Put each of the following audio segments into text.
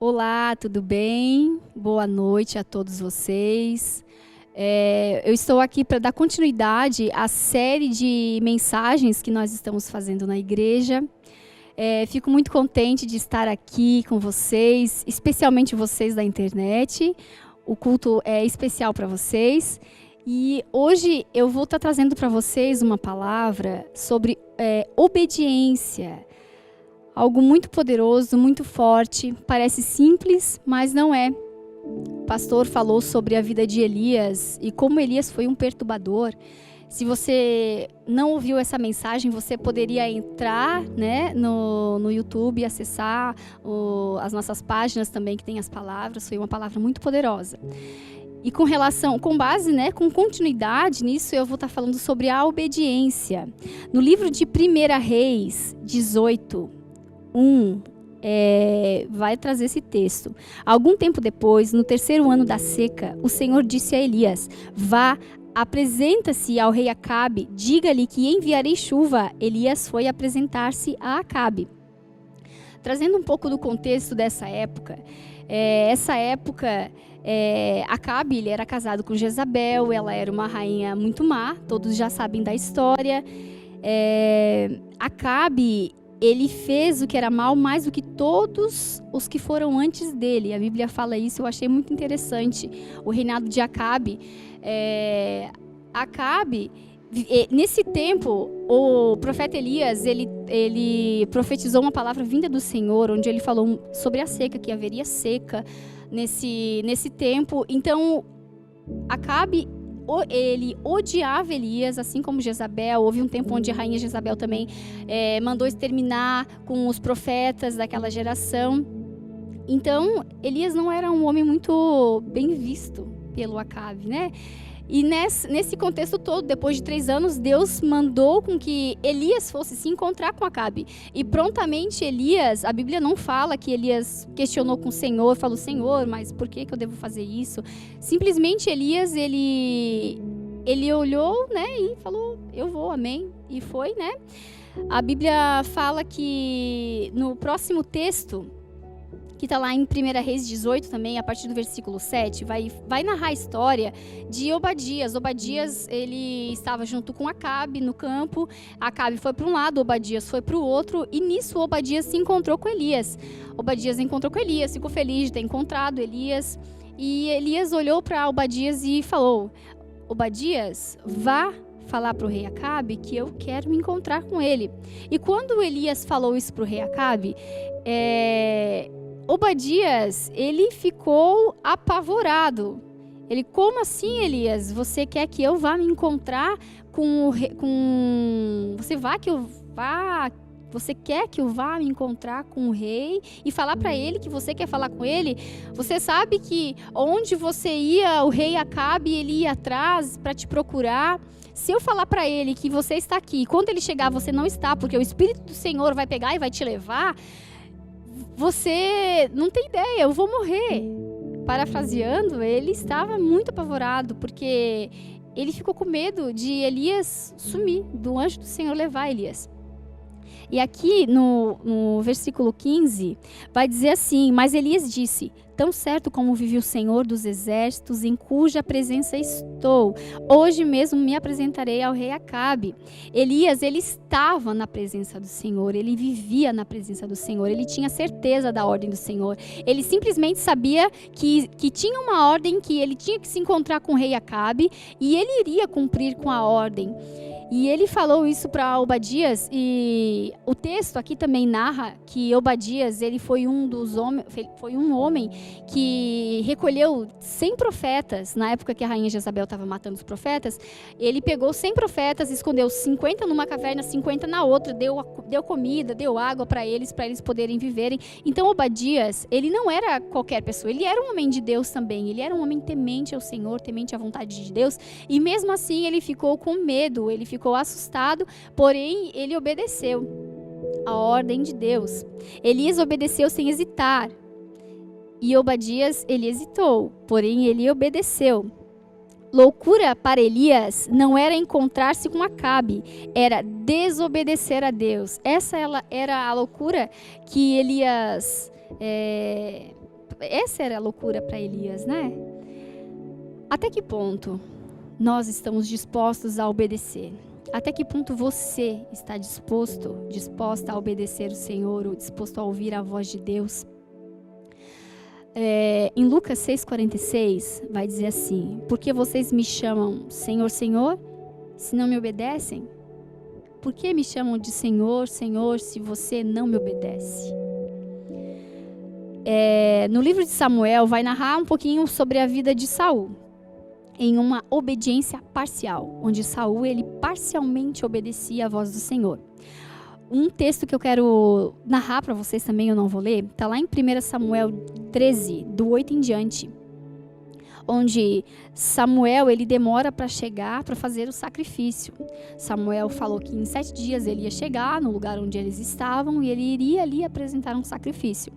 Olá, tudo bem? Boa noite a todos vocês. Eu estou aqui para dar continuidade à série de mensagens que nós estamos fazendo na igreja. Fico muito contente de estar aqui com vocês, especialmente vocês da internet. O culto é especial para vocês. E hoje eu vou estar trazendo para vocês uma palavra sobre obediência. Algo muito poderoso, muito forte, parece simples, mas não é. O pastor falou sobre a vida de Elias e como Elias foi um perturbador. Se você não ouviu essa mensagem, você poderia entrar, no YouTube e acessar as nossas páginas também, que tem as palavras. Foi uma palavra muito poderosa. E com base, com continuidade nisso, eu vou estar falando sobre a obediência. No livro de 1 Reis 18, vai trazer esse texto. Algum tempo depois, no 3º ano da seca, o Senhor disse a Elias: vá, apresenta-se ao rei Acabe, diga-lhe que enviarei chuva. Elias foi apresentar-se a Acabe. Trazendo um pouco do contexto dessa época, Acabe, ele era casado com Jezabel, ela era uma rainha muito má, todos já sabem da história. Acabe, ele fez o que era mal mais do que todos os que foram antes dele. A Bíblia fala isso, eu achei muito interessante. O reinado de Acabe. Acabe, nesse tempo, o profeta Elias, ele profetizou uma palavra vinda do Senhor, onde ele falou sobre a seca, que haveria seca nesse tempo. Então, Acabe, ele odiava Elias, assim como Jezabel. Houve um tempo onde a rainha Jezabel também mandou exterminar com os profetas daquela geração. Então, Elias não era um homem muito bem visto pelo Acabe, E nesse contexto todo, depois de 3 anos, Deus mandou com que Elias fosse se encontrar com Acabe. E prontamente Elias, a Bíblia não fala que Elias questionou com o Senhor, falou: Senhor, mas por que eu devo fazer isso? Simplesmente Elias, ele olhou, e falou: eu vou, amém. E foi, A Bíblia fala que no próximo texto, que está lá em 1 Reis 18 também, a partir do versículo 7, vai narrar a história de Obadias. Obadias, ele estava junto com Acabe no campo. Acabe foi para um lado, Obadias foi para o outro, e nisso Obadias se encontrou com Elias. Obadias encontrou com Elias, ficou feliz de ter encontrado Elias, e Elias olhou para Obadias e falou: Obadias, vá falar para o rei Acabe que eu quero me encontrar com ele. E quando Elias falou isso para o rei Acabe, Obadias, ele ficou apavorado. Ele: como assim, Elias? Você quer que eu vá me encontrar Você quer que eu vá me encontrar com o rei e falar para ele que você quer falar com ele? Você sabe que onde você ia, o rei Acabe, ele ia atrás para te procurar. Se eu falar para ele que você está aqui, e quando ele chegar você não está, porque o Espírito do Senhor vai pegar e vai te levar, você não tem ideia, eu vou morrer. Parafraseando, ele estava muito apavorado, porque ele ficou com medo de Elias sumir, do anjo do Senhor levar Elias. E aqui no versículo 15, vai dizer assim: mas Elias disse: tão certo como vive o Senhor dos exércitos, em cuja presença estou, hoje mesmo me apresentarei ao rei Acabe. Elias, ele estava na presença do Senhor, ele vivia na presença do Senhor, ele tinha certeza da ordem do Senhor. Ele simplesmente sabia que tinha uma ordem, que ele tinha que se encontrar com o rei Acabe, e ele iria cumprir com a ordem. E ele falou isso para Obadias, e o texto aqui também narra que Obadias, ele foi um homem que recolheu 100 profetas, na época que a rainha Jezabel estava matando os profetas. Ele pegou 100 profetas, escondeu 50 numa caverna, 50 na outra, deu comida, deu água para eles poderem viverem. Então Obadias, ele não era qualquer pessoa, ele era um homem de Deus também, ele era um homem temente ao Senhor, temente à vontade de Deus, e mesmo assim ele ficou com medo, ele ficou assustado, porém ele obedeceu a ordem de Deus. Elias obedeceu sem hesitar, e Obadias, ele hesitou, porém ele obedeceu. Loucura para Elias não era encontrar-se com Acabe, era desobedecer a Deus. Essa era a loucura que Elias essa era a loucura para Elias, né? Até que ponto nós estamos dispostos a obedecer? Até que ponto você está disposta a obedecer o Senhor, ou disposto a ouvir a voz de Deus? Em Lucas 6,46, vai dizer assim: por que vocês me chamam Senhor, Senhor, se não me obedecem? Por que me chamam de Senhor, Senhor, se você não me obedece? No livro de Samuel, vai narrar um pouquinho sobre a vida de Saul, em uma obediência parcial, onde Saul, ele parcialmente obedecia à voz do Senhor. Um texto que eu quero narrar para vocês também, eu não vou ler, está lá em 1 Samuel 13, do 8 em diante, onde Samuel, ele demora para chegar, para fazer o sacrifício. Samuel falou que em 7 dias ele ia chegar no lugar onde eles estavam e ele iria ali apresentar um sacrifício.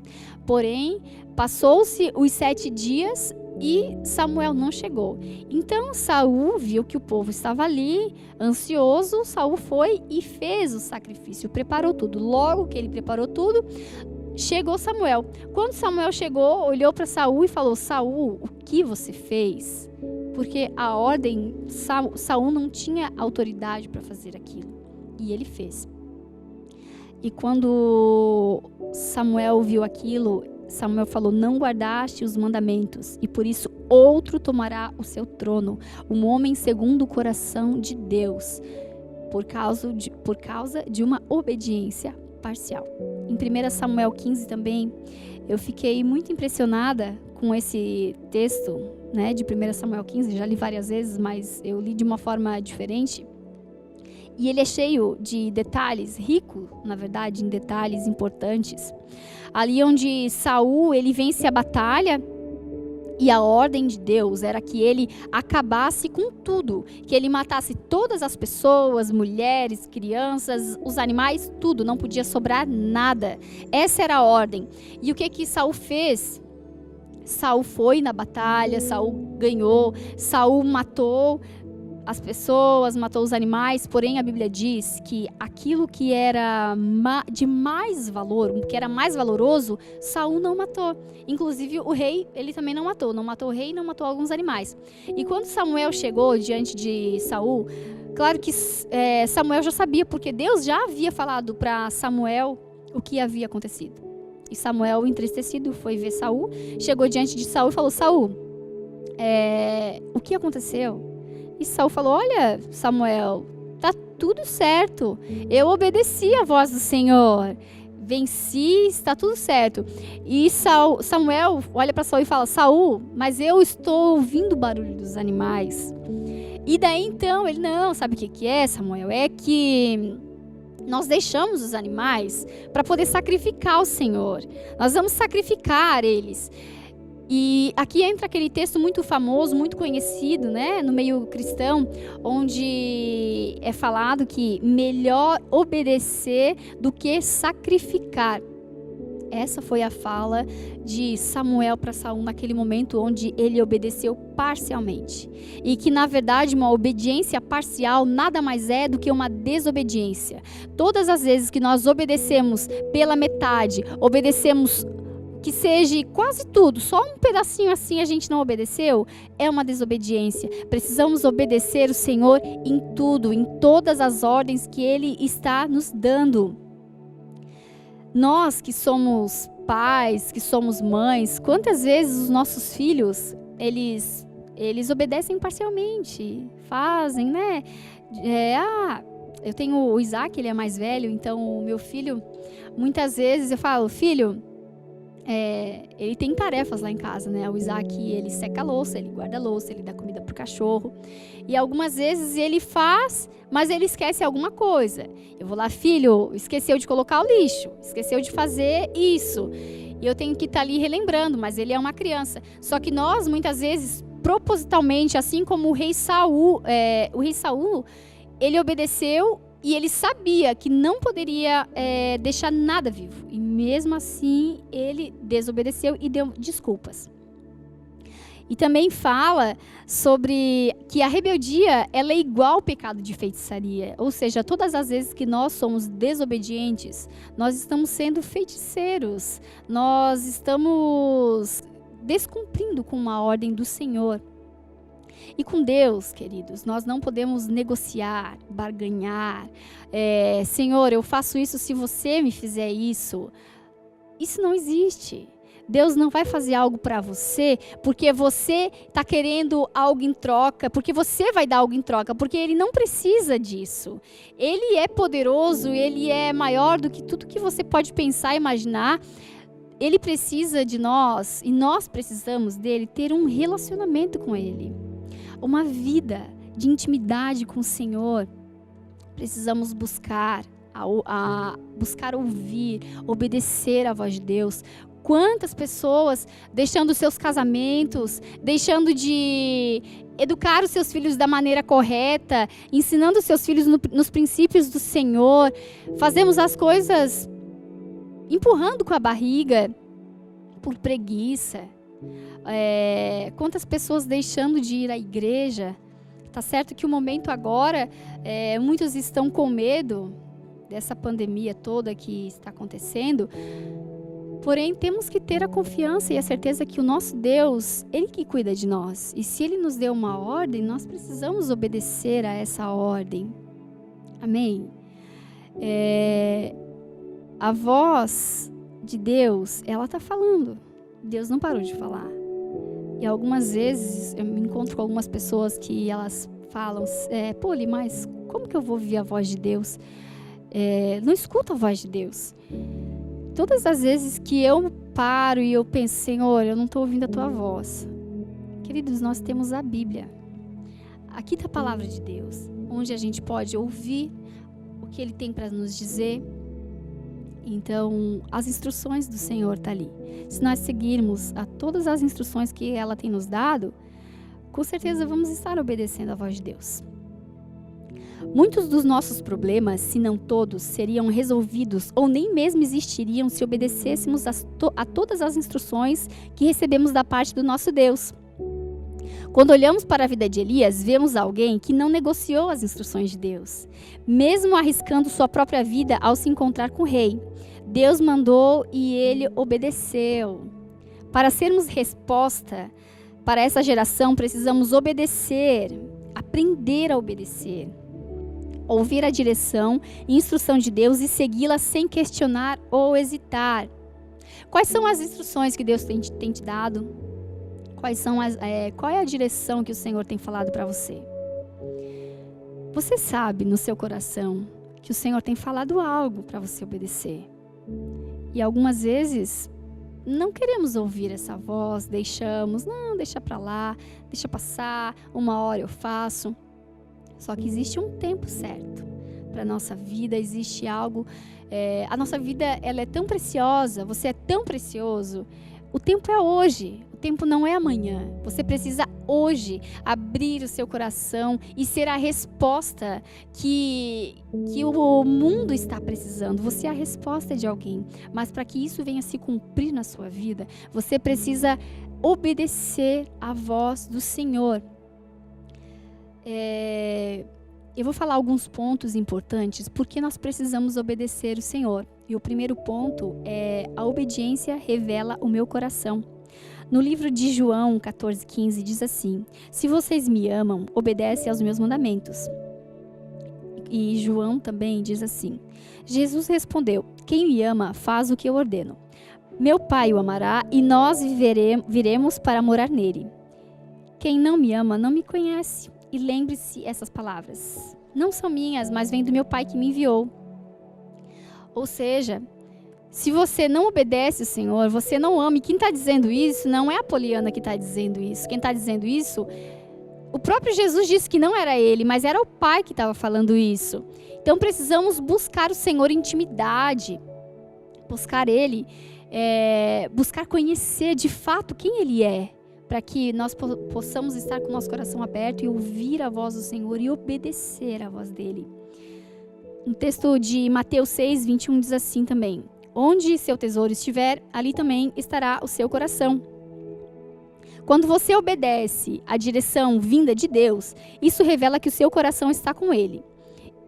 Porém, passou-se os 7 dias e Samuel não chegou. Então Saul viu que o povo estava ali, ansioso. Saul foi e fez o sacrifício, preparou tudo. Logo que ele preparou tudo, chegou Samuel. Quando Samuel chegou, olhou para Saul e falou: Saul, o que você fez? Porque a ordem, Saul não tinha autoridade para fazer aquilo. E ele fez. E quando Samuel viu aquilo, Samuel falou: não guardaste os mandamentos, e por isso outro tomará o seu trono, um homem segundo o coração de Deus, por causa de uma obediência parcial. Em 1 Samuel 15 também, eu fiquei muito impressionada com esse texto, né, de 1 Samuel 15, já li várias vezes, mas eu li de uma forma diferente. E ele é cheio de detalhes, rico, na verdade, em detalhes importantes. Ali onde Saul, ele vence a batalha, e a ordem de Deus era que ele acabasse com tudo, que ele matasse todas as pessoas, mulheres, crianças, os animais, tudo, não podia sobrar nada. Essa era a ordem. E o que Saul fez? Saul foi na batalha, Saul ganhou, Saul matou as pessoas, matou os animais, porém a Bíblia diz que aquilo que era de mais valor, que era mais valoroso, Saul não matou. Inclusive o rei, ele também não matou o rei, não matou alguns animais. E quando Samuel chegou diante de Saul, claro que Samuel já sabia, porque Deus já havia falado para Samuel o que havia acontecido. E Samuel, entristecido, foi ver Saul, chegou diante de Saul e falou: Saul, o que aconteceu? E Saul falou: olha, Samuel, tá tudo certo. Eu obedeci a voz do Senhor. Venci, está tudo certo. E Samuel olha para Saul e fala: Saul, mas eu estou ouvindo o barulho dos animais. E daí então, ele: não, sabe o que é, Samuel? É que nós deixamos os animais para poder sacrificar o Senhor. Nós vamos sacrificar eles. E aqui entra aquele texto muito famoso, muito conhecido, né, no meio cristão, onde é falado que melhor obedecer do que sacrificar. Essa foi a fala de Samuel para Saul naquele momento onde ele obedeceu parcialmente. E que, na verdade, uma obediência parcial nada mais é do que uma desobediência. Todas as vezes que nós obedecemos pela metade, obedecemos que seja quase tudo, só um pedacinho assim a gente não obedeceu, é uma desobediência. Precisamos obedecer o Senhor em tudo, em todas as ordens que Ele está nos dando. Nós que somos pais, que somos mães, quantas vezes os nossos filhos, eles obedecem parcialmente, fazem, né? Eu tenho o Isaac, ele é mais velho, então o meu filho, muitas vezes eu falo: filho, ele tem tarefas lá em casa, né? O Isaac, ele seca a louça, ele guarda a louça, ele dá comida pro cachorro. E algumas vezes ele faz, mas ele esquece alguma coisa. Eu vou lá: filho, esqueceu de colocar o lixo, esqueceu de fazer isso. E eu tenho que estar ali relembrando, mas ele é uma criança. Só que nós, muitas vezes, propositalmente, assim como o rei Saul, ele obedeceu e ele sabia que não poderia deixar nada vivo. E mesmo assim, ele desobedeceu e deu desculpas. E também fala sobre que a rebeldia, ela é igual ao pecado de feitiçaria. Ou seja, todas as vezes que nós somos desobedientes, nós estamos sendo feiticeiros. Nós estamos descumprindo com uma ordem do Senhor. E com Deus, queridos, nós não podemos negociar, barganhar. Senhor, eu faço isso se você me fizer isso. Isso não existe. Deus não vai fazer algo para você porque você está querendo algo em troca, porque você vai dar algo em troca, porque Ele não precisa disso. Ele é poderoso, Ele é maior do que tudo que você pode pensar e imaginar. Ele precisa de nós e nós precisamos dele, ter um relacionamento com Ele. Uma vida de intimidade com o Senhor. Precisamos buscar ouvir, obedecer à voz de Deus. Quantas pessoas deixando seus casamentos, deixando de educar os seus filhos da maneira correta, ensinando os seus filhos nos princípios do Senhor. Fazemos as coisas empurrando com a barriga por preguiça. Quantas pessoas deixando de ir à igreja. Tá certo que o momento agora, muitos estão com medo dessa pandemia toda que está acontecendo. Porém, temos que ter a confiança e a certeza que o nosso Deus, Ele que cuida de nós. E se Ele nos deu uma ordem, nós precisamos obedecer a essa ordem. Amém? A voz de Deus, ela está falando. Deus não parou de falar. E algumas vezes eu me encontro com algumas pessoas que elas falam, Poli, mas como que eu vou ouvir a voz de Deus? Não escuto a voz de Deus. Todas as vezes que eu paro e eu penso, Senhor, eu não estou ouvindo a tua voz. Queridos, nós temos a Bíblia. Aqui está a palavra de Deus, onde a gente pode ouvir o que Ele tem para nos dizer. Então, as instruções do Senhor estão ali. Se nós seguirmos a todas as instruções que ela tem nos dado, com certeza vamos estar obedecendo a voz de Deus. Muitos dos nossos problemas, se não todos, seriam resolvidos ou nem mesmo existiriam se obedecêssemos a todas as instruções que recebemos da parte do nosso Deus. Quando olhamos para a vida de Elias, vemos alguém que não negociou as instruções de Deus, mesmo arriscando sua própria vida ao se encontrar com o rei. Deus mandou e ele obedeceu. Para sermos resposta para essa geração, precisamos obedecer, aprender a obedecer, ouvir a direção e instrução de Deus e segui-la sem questionar ou hesitar. Quais são as instruções que Deus tem te dado? Qual é a direção que o Senhor tem falado para você? Você sabe no seu coração que o Senhor tem falado algo para você obedecer. E algumas vezes não queremos ouvir essa voz, deixa para lá, deixa passar, uma hora eu faço. Só que existe um tempo certo para a nossa vida, existe algo, a nossa vida ela é tão preciosa, você é tão precioso, o tempo é hoje, o tempo não é amanhã. Você precisa hoje abrir o seu coração e ser a resposta que o mundo está precisando. Você é a resposta de alguém, mas para que isso venha se cumprir na sua vida, você precisa obedecer à voz do Senhor. Eu vou falar alguns pontos importantes porque nós precisamos obedecer o Senhor. E o primeiro ponto é: a obediência revela o meu coração. No livro de João 14,15 diz assim: se vocês me amam, obedecem aos meus mandamentos. E João também diz assim: Jesus respondeu: quem me ama faz o que eu ordeno. Meu Pai o amará e nós viremos para morar nele. Quem não me ama não me conhece. E lembre-se essas palavras: não são minhas, mas vêm do meu Pai que me enviou. Ou seja, se você não obedece ao Senhor, você não ama. E quem está dizendo isso não é a Poliana que está dizendo isso. Quem está dizendo isso, o próprio Jesus disse que não era ele, mas era o Pai que estava falando isso. Então precisamos buscar o Senhor em intimidade, buscar Ele, buscar conhecer de fato quem Ele é, para que nós possamos estar com o nosso coração aberto e ouvir a voz do Senhor e obedecer a voz dEle. No texto de Mateus 6, 21 diz assim também: onde seu tesouro estiver, ali também estará o seu coração. Quando você obedece à direção vinda de Deus, isso revela que o seu coração está com Ele.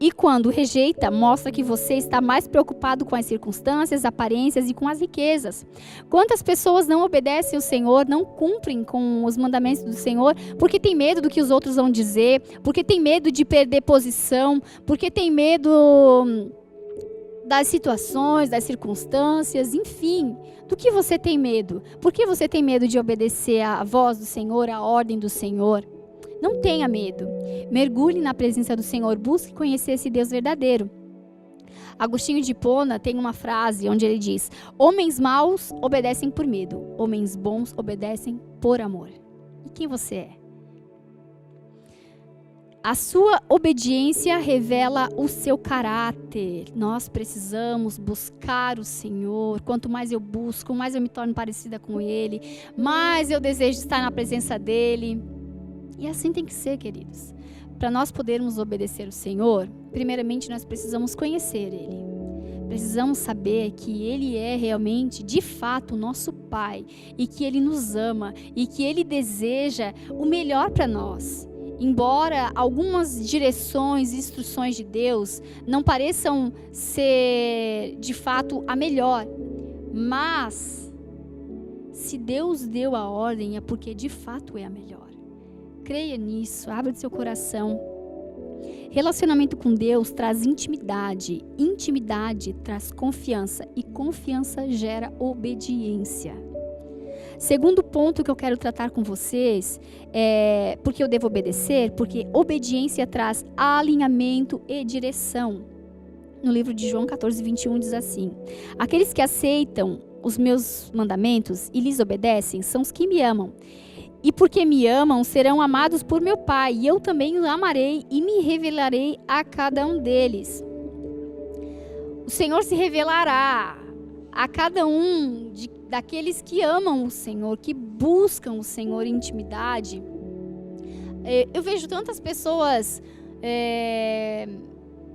E quando rejeita, mostra que você está mais preocupado com as circunstâncias, aparências e com as riquezas. Quantas pessoas não obedecem ao Senhor, não cumprem com os mandamentos do Senhor, porque tem medo do que os outros vão dizer, porque tem medo de perder posição, porque tem medo das situações, das circunstâncias, enfim. Do que você tem medo? Por que você tem medo de obedecer à voz do Senhor, à ordem do Senhor? Não tenha medo. Mergulhe na presença do Senhor. Busque conhecer esse Deus verdadeiro. Agostinho de Hipona tem uma frase onde ele diz: homens maus obedecem por medo. Homens bons obedecem por amor. E quem você é? A sua obediência revela o seu caráter. Nós precisamos buscar o Senhor. Quanto mais eu busco, mais eu me torno parecida com Ele, mais eu desejo estar na presença dEle. E assim tem que ser, queridos. Para nós podermos obedecer o Senhor, primeiramente nós precisamos conhecer Ele. Precisamos saber que Ele é realmente, de fato, o nosso Pai. E que Ele nos ama. E que Ele deseja o melhor para nós. Embora algumas direções e instruções de Deus não pareçam ser, de fato, a melhor. Mas, se Deus deu a ordem, é porque, de fato, é a melhor. Creia nisso, abra seu coração. Relacionamento com Deus traz intimidade. Intimidade traz confiança. E confiança gera obediência. Segundo ponto que eu quero tratar com vocês é porque eu devo obedecer, porque obediência traz alinhamento e direção. No livro de João 14, 21 diz assim: aqueles que aceitam os meus mandamentos e lhes obedecem são os que me amam. E porque me amam, serão amados por meu Pai, e eu também os amarei e me revelarei a cada um deles. O Senhor se revelará a cada um daqueles que amam o Senhor, que buscam o Senhor em intimidade. Eu vejo tantas pessoas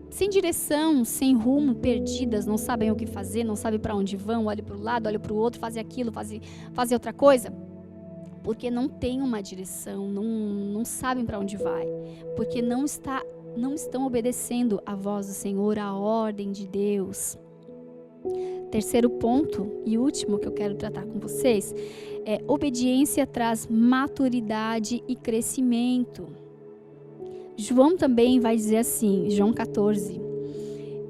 sem direção, sem rumo, perdidas, não sabem o que fazer, não sabem para onde vão, olham para o lado, olham para o outro, fazem aquilo, fazem outra coisa. Porque não tem uma direção, não sabem para onde vai, porque não estão obedecendo a voz do Senhor, a ordem de Deus. Terceiro ponto e último que eu quero tratar com vocês é: obediência traz maturidade e crescimento. João também vai dizer assim, João 14: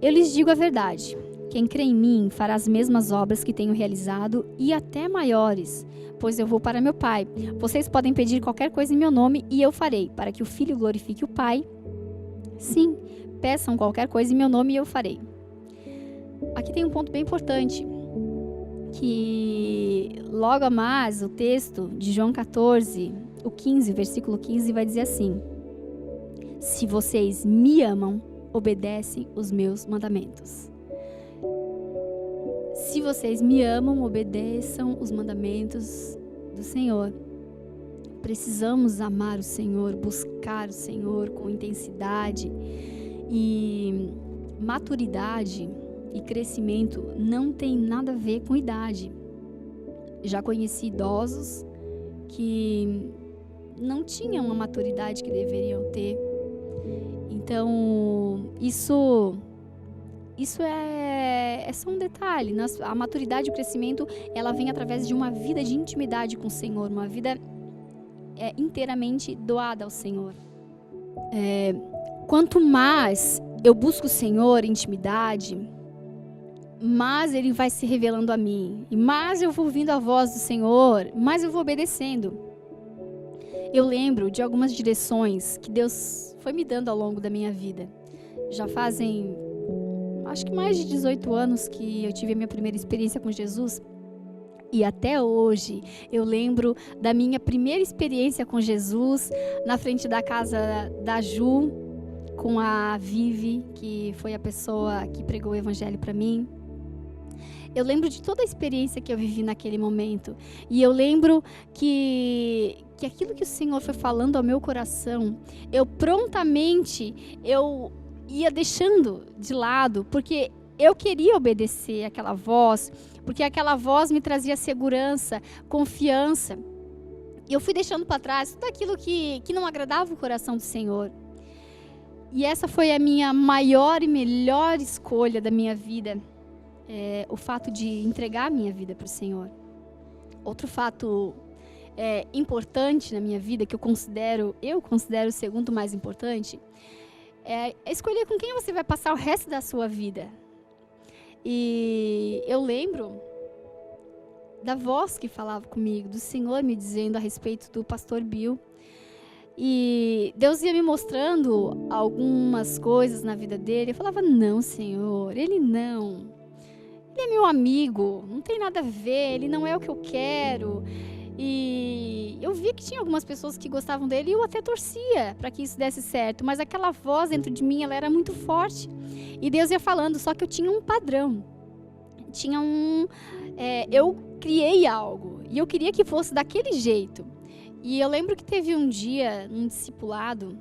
eu lhes digo a verdade, quem crê em mim fará as mesmas obras que tenho realizado e até maiores, pois eu vou para meu Pai. Vocês podem pedir qualquer coisa em meu nome e eu farei, para que o Filho glorifique o Pai. Sim, peçam qualquer coisa em meu nome e eu farei. Aqui tem um ponto bem importante, que logo a mais o texto de João 14, o 15, versículo 15, vai dizer assim: se vocês me amam, obedecem os meus mandamentos. Se vocês me amam, obedeçam os mandamentos do Senhor. Precisamos amar o Senhor, buscar o Senhor com intensidade. E maturidade e crescimento não tem nada a ver com idade. Já conheci idosos que não tinham a maturidade que deveriam ter. Então, isso é só um detalhe. A maturidade e o crescimento, ela vem através de uma vida de intimidade com o Senhor, uma vida inteiramente doada ao Senhor. Quanto mais eu busco o Senhor em intimidade, mais Ele vai se revelando a mim. E mais eu vou ouvindo a voz do Senhor, mais eu vou obedecendo. Eu lembro de algumas direções que Deus foi me dando ao longo da minha vida. Já fazem, acho que mais de 18 anos que eu tive a minha primeira experiência com Jesus. E até hoje eu lembro da minha primeira experiência com Jesus na frente da casa da Ju, com a Vivi, que foi a pessoa que pregou o evangelho para mim. Eu lembro de toda a experiência que eu vivi naquele momento. E eu lembro que aquilo que o Senhor foi falando ao meu coração, eu prontamente ia deixando de lado, porque eu queria obedecer aquela voz, porque aquela voz me trazia segurança, confiança. E eu fui deixando para trás tudo aquilo que não agradava o coração do Senhor. E essa foi a minha maior e melhor escolha da minha vida, o fato de entregar a minha vida para o Senhor. Outro fato importante na minha vida, que eu considero o segundo mais importante, é escolher com quem você vai passar o resto da sua vida. E eu lembro da voz que falava comigo, do Senhor me dizendo a respeito do pastor Bill. E Deus ia me mostrando algumas coisas na vida dele. Eu falava, não, Senhor, ele não. Ele é meu amigo, não tem nada a ver, ele não é o que eu quero. E eu vi que tinha algumas pessoas que gostavam dele e eu até torcia para que isso desse certo. Mas aquela voz dentro de mim, ela era muito forte. E Deus ia falando, só que eu tinha um padrão. Eu criei algo e eu queria que fosse daquele jeito. E eu lembro que teve um dia, um discipulado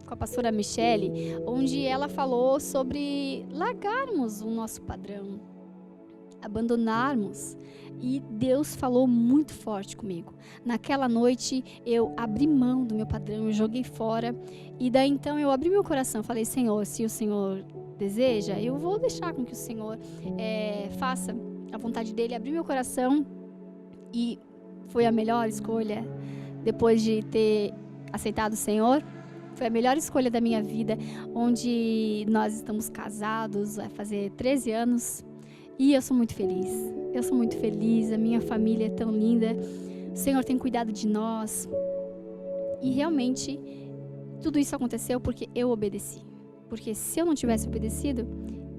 com a pastora Michele, onde ela falou sobre largarmos o nosso padrão, abandonarmos. E Deus falou muito forte comigo. Naquela noite eu abri mão do meu padrão, eu joguei fora. E daí então eu abri meu coração, falei, Senhor, se o Senhor deseja, eu vou deixar com que o Senhor faça a vontade dele. Abri meu coração e foi a melhor escolha. Depois de ter aceitado o Senhor, foi a melhor escolha da minha vida, onde nós estamos casados, vai fazer 13 anos, e eu sou muito feliz, a minha família é tão linda, o Senhor tem cuidado de nós, e realmente, tudo isso aconteceu porque eu obedeci, porque se eu não tivesse obedecido,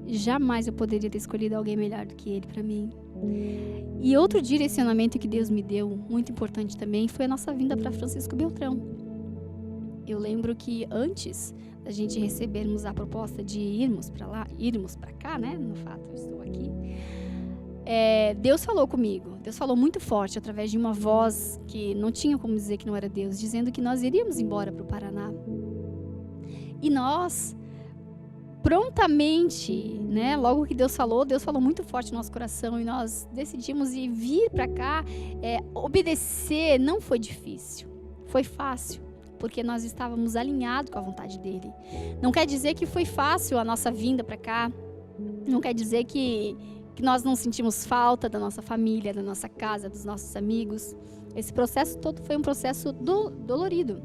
jamais eu poderia ter escolhido alguém melhor do que Ele para mim. E outro direcionamento que Deus me deu, muito importante também, foi a nossa vinda para Francisco Beltrão. Eu lembro que antes da gente recebermos a proposta de irmos para lá, irmos para cá, né? No fato, eu estou aqui. Deus falou comigo, Deus falou muito forte, através de uma voz que não tinha como dizer que não era Deus, dizendo que nós iríamos embora para o Paraná. E nós, prontamente, né? Logo que Deus falou muito forte no nosso coração e nós decidimos ir vir para cá. Obedecer não foi difícil, foi fácil, porque nós estávamos alinhados com a vontade dele. Não quer dizer que foi fácil a nossa vinda para cá, não quer dizer que nós não sentimos falta da nossa família, da nossa casa, dos nossos amigos. Esse processo todo foi um processo dolorido.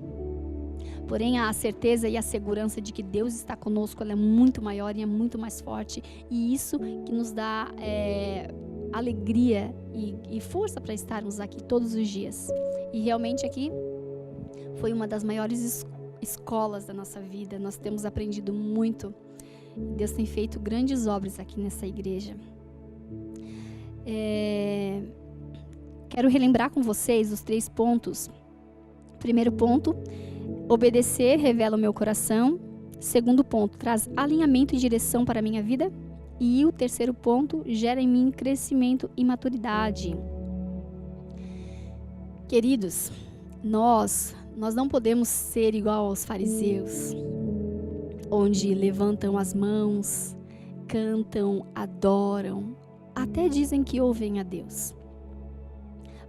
Porém, a certeza e a segurança de que Deus está conosco, ela é muito maior e é muito mais forte. E isso que nos dá alegria e força para estarmos aqui todos os dias. E realmente aqui foi uma das maiores escolas da nossa vida. Nós temos aprendido muito. Deus tem feito grandes obras aqui nessa igreja. Quero relembrar com vocês os 3 pontos. Primeiro ponto, obedecer revela o meu coração. Segundo ponto, traz alinhamento e direção para a minha vida. E o terceiro ponto, gera em mim crescimento e maturidade. Queridos, nós não podemos ser igual aos fariseus, onde levantam as mãos, cantam, adoram, até dizem que ouvem a Deus.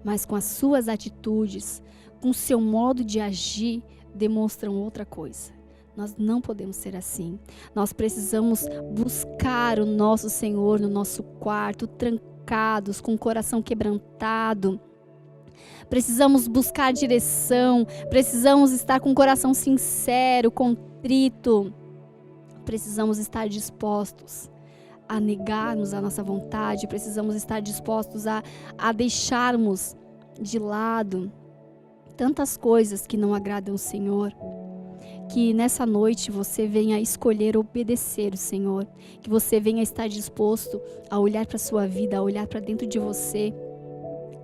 Mas com as suas atitudes, com o seu modo de agir, demonstram outra coisa. Nós não podemos ser assim. Nós precisamos buscar o nosso Senhor no nosso quarto, trancados, com o coração quebrantado. Precisamos buscar direção, precisamos estar com o coração sincero, contrito. Precisamos estar dispostos a negarmos a nossa vontade, precisamos estar dispostos a deixarmos de lado tantas coisas que não agradam o Senhor. Que nessa noite você venha escolher obedecer o Senhor, que você venha estar disposto a olhar para a sua vida, a olhar para dentro de você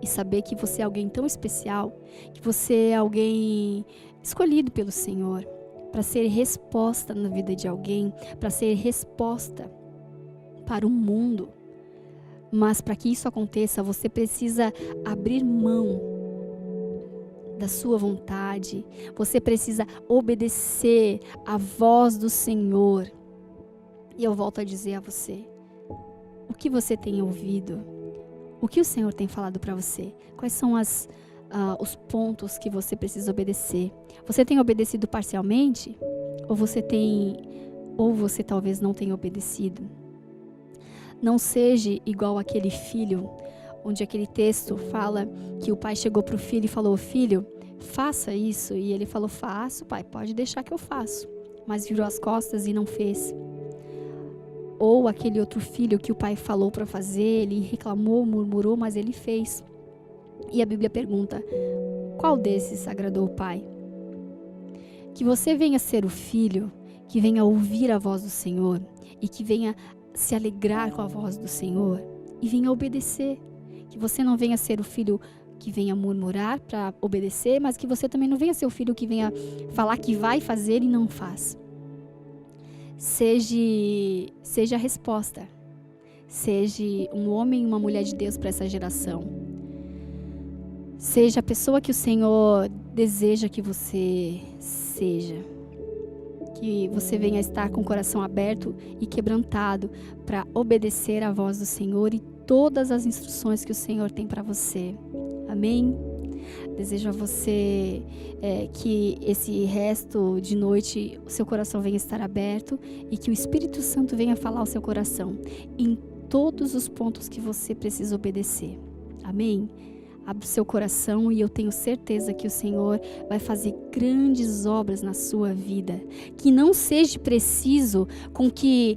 e saber que você é alguém tão especial, que você é alguém escolhido pelo Senhor para ser resposta na vida de alguém, para ser resposta para o mundo. Mas para que isso aconteça, você precisa abrir mão da sua vontade, você precisa obedecer à voz do Senhor. E eu volto a dizer a você, o que você tem ouvido? O que o Senhor tem falado para você? Quais são os pontos que você precisa obedecer? Você tem obedecido parcialmente? Ou você talvez não tenha obedecido. Não seja igual aquele filho, onde aquele texto fala que o pai chegou para o filho e falou: filho, faça isso. E ele falou: faço, pai, pode deixar que eu faço. Mas virou as costas e não fez. Ou aquele outro filho que o pai falou para fazer, ele reclamou, murmurou, mas ele fez. E a Bíblia pergunta: qual desses agradou o pai? Que você venha ser o filho que venha ouvir a voz do Senhor e que venha se alegrar com a voz do Senhor e venha obedecer. Que você não venha ser o filho que venha murmurar para obedecer, mas que você também não venha ser o filho que venha falar que vai fazer e não faz. Seja a resposta. Seja um homem e uma mulher de Deus para essa geração. Seja a pessoa que o Senhor deseja que você seja. Que você venha estar com o coração aberto e quebrantado para obedecer à voz do Senhor e todas as instruções que o Senhor tem para você. Amém? Desejo a você que esse resto de noite o seu coração venha estar aberto e que o Espírito Santo venha falar ao seu coração em todos os pontos que você precisa obedecer. Amém? Abra o seu coração e eu tenho certeza que o Senhor vai fazer grandes obras na sua vida. Que não seja preciso com que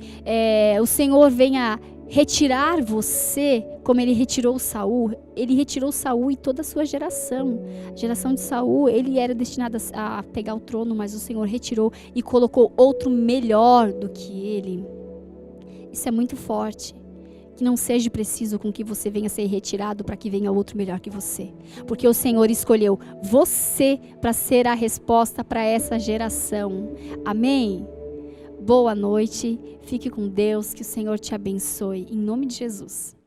o Senhor venha retirar você como ele retirou Saul. Ele retirou Saul e toda a sua geração. A geração de Saul, ele era destinado a pegar o trono, mas o Senhor retirou e colocou outro melhor do que ele. Isso é muito forte. Que não seja preciso com que você venha ser retirado para que venha outro melhor que você. Porque o Senhor escolheu você para ser a resposta para essa geração. Amém? Boa noite, fique com Deus, que o Senhor te abençoe. Em nome de Jesus.